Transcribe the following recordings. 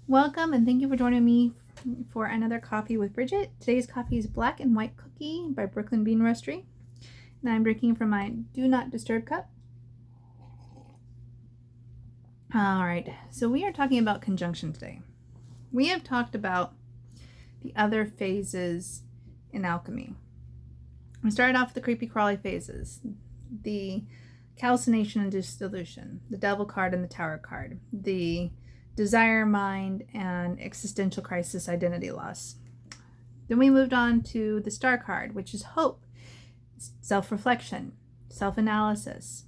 Welcome and thank you for joining me for another coffee with Bridget. Today's coffee is Black and White Cookie by Brooklyn Bean Roastery, and I'm drinking from my Do Not Disturb cup. Alright, so we are talking about conjunction today. We have talked about the other phases in alchemy. We started off with the creepy crawly phases, the calcination and dissolution, the Devil card and the Tower card, the desire mind and existential crisis identity loss. Then we moved on to the Star card, which is hope, self-reflection, self-analysis,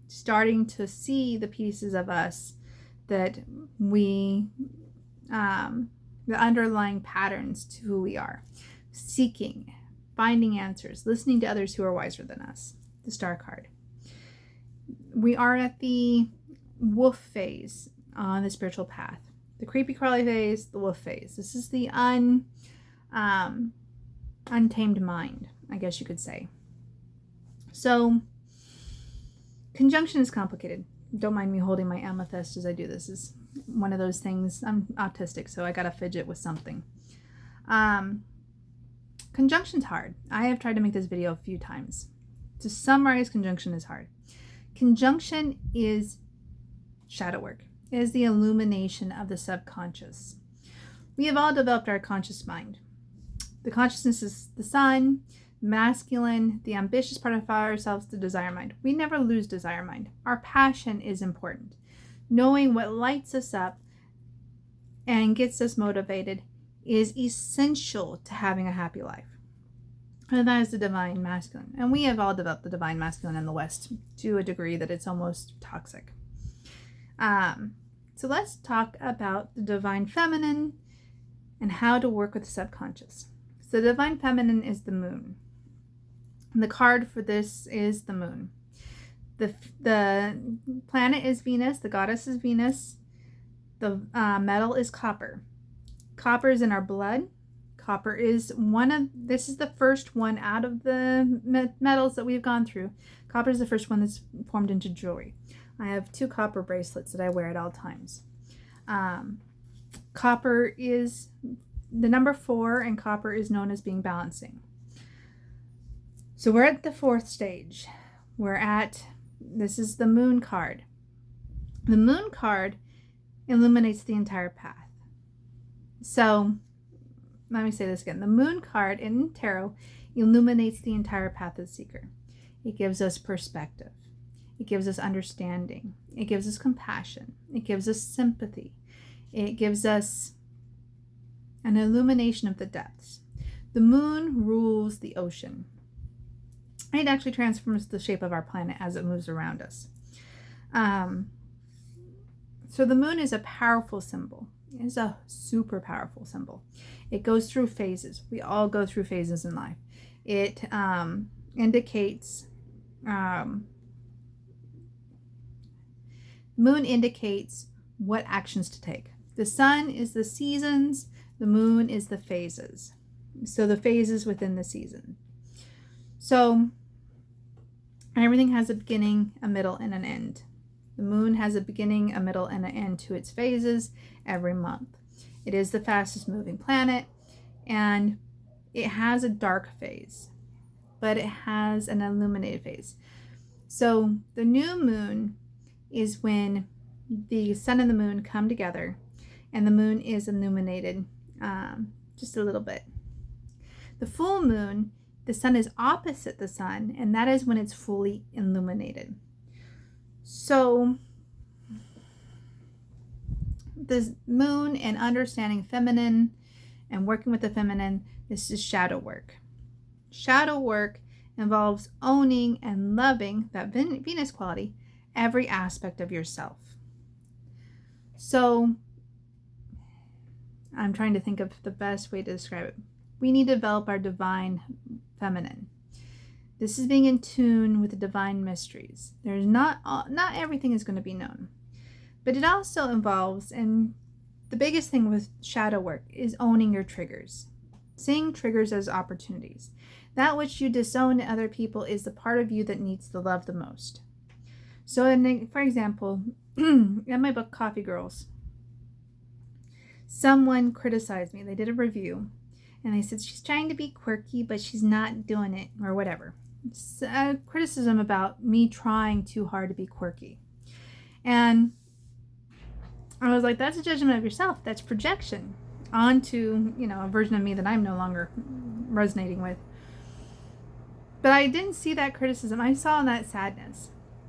starting to see the pieces of us that we, the underlying patterns to who we are, seeking, finding answers, listening to others who are wiser than us, the Star card. We are at the wolf phase on the spiritual path. The creepy crawly phase, the wolf phase. This is the untamed mind, I guess you could say. So, conjunction is complicated. Don't mind me holding my amethyst as I do this. Is one of those things. I'm autistic, so I gotta fidget with something. Conjunction's hard. I have tried to make this video a few times. To summarize, conjunction is hard. Conjunction is shadow work. It is the illumination of the subconscious. We have all developed our conscious mind. The consciousness is the sun, masculine, the ambitious part of ourselves, the desire mind. We never lose desire mind. Our passion is important. Knowing what lights us up and gets us motivated is essential to having a happy life. And that is the divine masculine. And we have all developed the divine masculine in the West to a degree that it's almost toxic. So let's talk about the divine feminine and how to work with the subconscious. So the divine feminine is the moon. And the card for this is the moon. The planet is Venus. The goddess is Venus. The metal is copper. Copper is in our blood. Copper is this is the first one out of the metals that we've gone through. Copper is the first one that's formed into jewelry. I have 2 copper bracelets that I wear at all times. Copper is the number 4, and copper is known as being balancing. So we're at the 4th stage. This is the moon card. The moon card illuminates the entire path. So let me say this again. The moon card in tarot illuminates the entire path of the seeker. It gives us perspective. It gives us understanding. It gives us compassion. It gives us sympathy. It gives us an illumination of the depths. The moon rules the ocean. It actually transforms the shape of our planet as it moves around us. So the moon is a powerful symbol. It is a super powerful symbol. It goes through phases. We all go through phases in life. It indicates... Moon indicates what actions to take. The sun is the seasons, the moon is the phases. So the phases within the season. So everything has a beginning, a middle, and an end. The moon has a beginning, a middle, and an end to its phases every month. It is the fastest moving planet, and it has a dark phase, but it has an illuminated phase. So the new moon is when the sun and the moon come together and the moon is illuminated just a little bit. The full moon, the sun is opposite the sun, and that is when it's fully illuminated. So the moon and understanding feminine and working with the feminine, this is shadow work. Shadow work involves owning and loving that Venus quality, every aspect of yourself. So I'm trying to think of the best way to describe it. We need to develop our divine feminine. This is being in tune with the divine mysteries. There's not everything is going to be known, but it also involves, and the biggest thing with shadow work is owning your triggers, seeing triggers as opportunities. That which you disown in other people is the part of you that needs the love the most. So for example, in my book, Coffee Girls, someone criticized me. They did a review and they said she's trying to be quirky, but she's not doing it, or whatever. It's a criticism about me trying too hard to be quirky. And I was like, that's a judgment of yourself. That's projection onto, a version of me that I'm no longer resonating with. But I didn't see that criticism. I saw that sadness.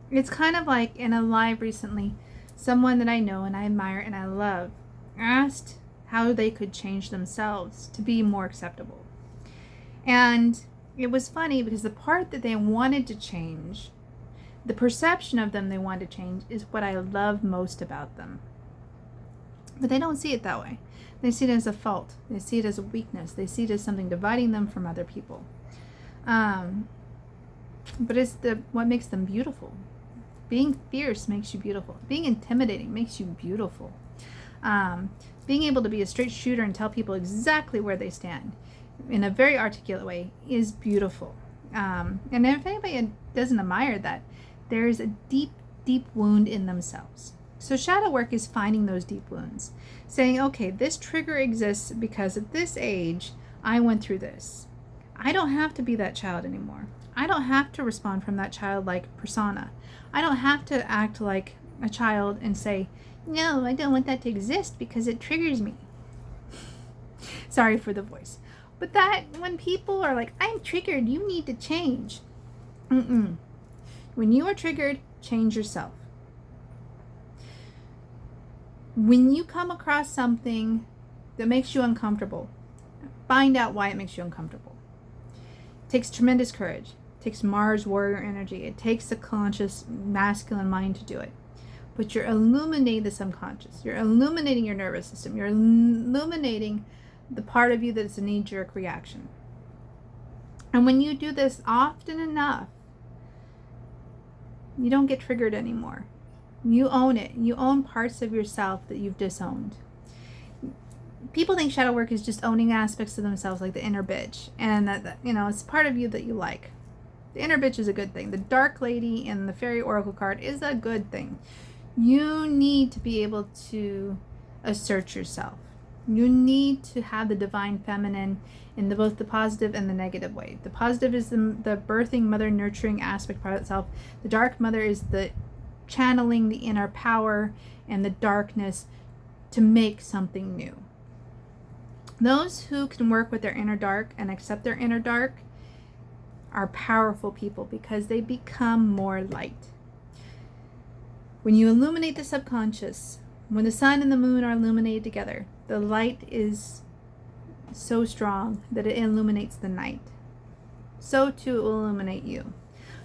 It's kind of like in a live recently, someone that I know and I admire and I love asked how they could change themselves to be more acceptable. And it was funny because the part that they wanted to change, the perception of them they wanted to change, is what I love most about them. But they don't see it that way. They see it as a fault. They see it as a weakness. They see it as something dividing them from other people. But it's what makes them beautiful. Being fierce makes you beautiful. Being intimidating makes you beautiful. Being able to be a straight shooter and tell people exactly where they stand in a very articulate way is beautiful. And if anybody doesn't admire that, there is a deep, deep wound in themselves. So shadow work is finding those deep wounds. Saying, okay, this trigger exists because at this age, I went through this. I don't have to be that child anymore. I don't have to respond from that childlike persona. I don't have to act like a child and say, no, I don't want that to exist because it triggers me. Sorry for the voice. But that, when people are like, I'm triggered, you need to change. When you are triggered, change yourself. When you come across something that makes you uncomfortable, find out why it makes you uncomfortable. It takes tremendous courage. It takes Mars warrior energy. It takes a conscious masculine mind to do it. But you're illuminating the subconscious. You're illuminating your nervous system. You're illuminating the part of you that is a knee-jerk reaction. And when you do this often enough, you don't get triggered anymore. You own it. You own parts of yourself that you've disowned. People think shadow work is just owning aspects of themselves, like the inner bitch, and that it's part of you that you like. The inner bitch is a good thing. The dark lady in the fairy oracle card is a good thing. You need to be able to assert yourself. You need to have the divine feminine in both the positive and the negative way. The positive is the birthing, mother, nurturing aspect part of itself. The dark mother is the channeling the inner power and the darkness to make something new. Those who can work with their inner dark and accept their inner dark are powerful people because they become more light. When you illuminate the subconscious, when the sun and the moon are illuminated together, the light is so strong that it illuminates the night. So too it will illuminate you.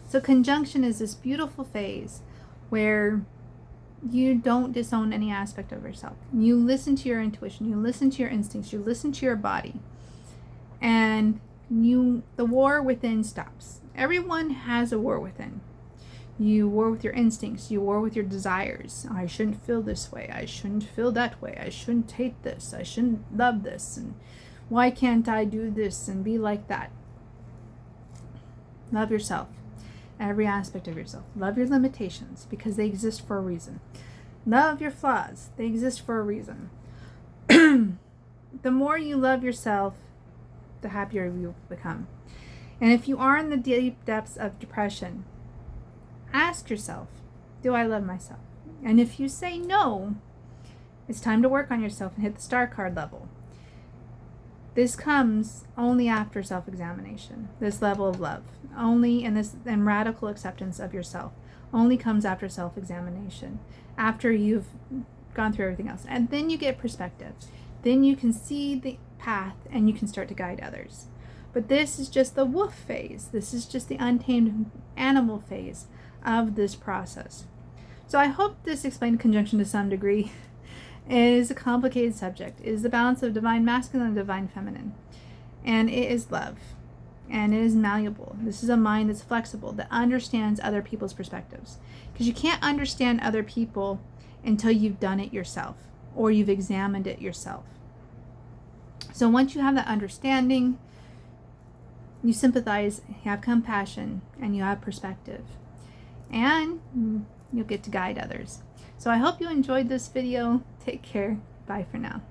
So conjunction is this beautiful phase where you don't disown any aspect of yourself. You listen to your intuition, you listen to your instincts, you listen to your body, and the war within stops. Everyone has a war within. You war with your instincts, you war with your desires. I shouldn't feel this way, I shouldn't feel that way, I shouldn't hate this, I shouldn't love this, and why can't I do this and be like that? Love yourself. Every aspect of yourself. Love your limitations because they exist for a reason. Love your flaws. They exist for a reason. The more you love yourself, the happier you become. And if you are in the deep depths of depression, ask yourself, do I love myself? And if you say no, it's time to work on yourself and hit the star card level. This comes only after self-examination. This level of love, and radical acceptance of yourself, only comes after self-examination, after you've gone through everything else. And then you get perspective. Then you can see the path and you can start to guide others. But this is just the woof phase. This is just the untamed animal phase of this process. So I hope this explained conjunction to some degree. It is a complicated subject. It is the balance of divine masculine and divine feminine. And it is love. And it is malleable. This is a mind that's flexible, that understands other people's perspectives. Because you can't understand other people until you've done it yourself, or you've examined it yourself. So once you have that understanding, you sympathize, you have compassion, and you have perspective. And you'll get to guide others. So I hope you enjoyed this video. Take care. Bye for now.